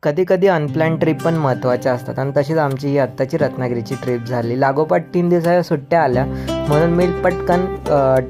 कधी कधी unplanned trip पण महत्त्वाच्या असतात आणि तशीच आमची ही आत्ताची रत्नागिरीची ट्रिप झाली। लागोपाठ 3 दिवसाच्या सुट्ट्या आल्या म्हणून मी पटकन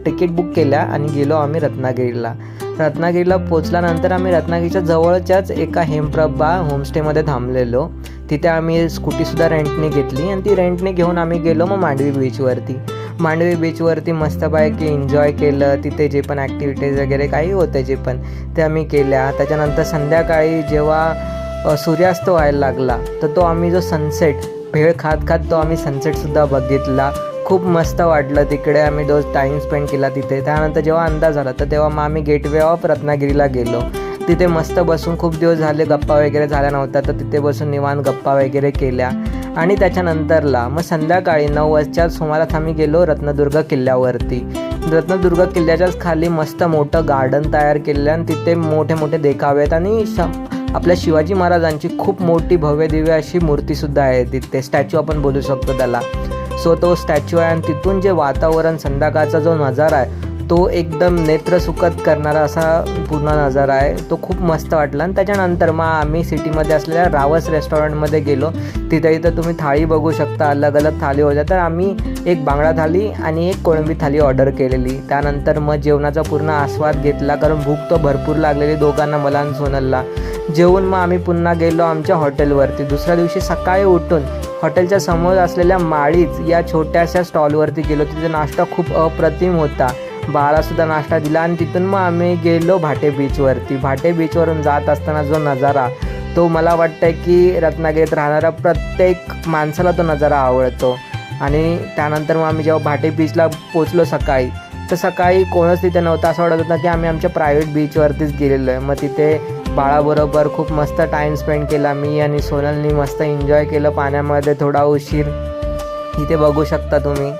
तिकीट बुक केल्या आणि गेलो आम्ही रत्नागिरीला पोचल्यानंतर आम्ही रत्नागिरीच्या जवळच्याच एका हेमप्रभा होमस्टेमध्ये थांबलेलो। तिथे आम्ही स्कूटीसुद्धा रेंटने घेतली आणि ती रेंटने घेऊन आम्ही गेलो मग मांडवी बीचवरती मस्तपैकी एन्जॉय केलं। तिथे जे पण ॲक्टिव्हिटीज वगैरे काही होते जे पण ते आम्ही केल्या। त्याच्यानंतर संध्याकाळी जेव्हा सूर्यास्त व्हायला लागला तर तो आम्ही जो सनसेट भेळ खात तो आम्ही सनसेटसुद्धा बघितला। खूप मस्त वाटलं तिकडे, आम्ही तो टाईम स्पेंड केला तिथे। त्यानंतर जेव्हा अंदाज आला तर तेव्हा मग आम्ही गेटवे ऑफ रत्नागिरीला गेलो। तिथे मस्त बसून खूप दिवस झाले गप्पा वगैरे झाल्या नव्हत्या तर तिथे बसून निवांत गप्पा वगैरे केल्या। आणि त्याच्यानंतरला मग संध्याकाळी 9 वाजच्या सुमारास आम्ही गेलो रत्नदुर्ग किल्ल्यावरती। रत्नदुर्ग किल्ल्याच्याच खाली मस्त मोठं गार्डन तयार केलं आणि तिथे मोठे मोठे देखावे आहेत आणि आपल्या शिवाजी महाराजांची खूप मोठी भव्य दिव्य अशी मूर्तीसुद्धा आहे तिथे, स्टॅच्यू आपण बोलू शकतो त्याला। सो तो स्टॅच्यू आहे आणि तिथून जे वातावरण संध्याकाळचा जो नजारा आहे तो एकदम नेत्रसुखद करणारा असा पूर्ण नजारा आहे, तो खूप मस्त वाटला। आणि त्याच्यानंतर मग आम्ही सिटीमध्ये असलेल्या रावस रेस्टॉरंटमध्ये गेलो। इथं तुम्ही थाळी बघू शकता, अलग अलग थाळी होत्या। तर आम्ही एक बांगडा थाळी आणि एक कोळंबी थाळी ऑर्डर केलेली। त्यानंतर मग जेवणाचा पूर्ण आस्वाद घेतला कारण भूक तो भरपूर लागलेली दोघांना, मला आणि सोनलला। जेवून मग आम्ही पुन्हा गेलो आमच्या हॉटेलवरती। दुसऱ्या दिवशी सकाळी उठून हॉटेलच्या समोर असलेल्या माळीज या छोट्याशा स्टॉलवरती गेलो। तिथे नाश्ता खूप अप्रतिम होता, बाळासुद्धा नाश्ता दिला। आणि तिथून मग आम्ही गेलो भाटे बीचवरून जात असताना जो नजारा तो मला वाटतं की रत्नागिरीत राहणाऱ्या प्रत्येक माणसाला तो नजारा आवडतो। आणि त्यानंतर मग आम्ही जेव्हा भाटे बीचला पोचलो सकाळी कोणच तिथे नव्हतं, असं वाटत होतं की आम्ही आमच्या प्रायव्हेट बीचवरतीच गेलेलो आहे। मग तिथे बाळाबरोबर खूप मस्त टाईम स्पेंड केला मी आणि सोनलनी, मस्त एन्जॉय केलं पाण्यामध्ये थोडा उशीर। इथे बघू शकता तुम्ही।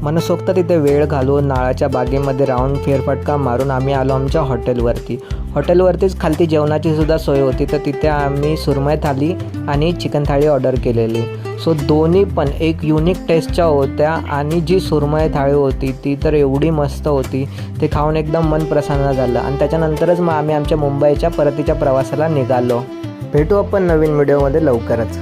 मनसोक्त तिथे वेळ घालवून नाळाच्या बागेमध्ये राऊंड फेरफटका मारून आम्ही आलो आमच्या हॉटेलवरतीच खालती जेवणाची सुद्धा सोय होती। तर तिथे आम्ही सुरमई थाली आणि चिकन थाळी ऑर्डर केलेली। सो दोन्ही पण एक युनिक टेस्टच्या होत्या आणि जी सुरमई थाळी होती ती तर एवढी मस्त होती, ते खाऊन एकदम मन प्रसन्न झालं। आणि त्याच्यानंतरच मग आम्ही आमच्या मुंबईच्या परतीच्या प्रवासाला निघालो। भेटू आपण नवीन व्हिडिओमध्ये लवकरच।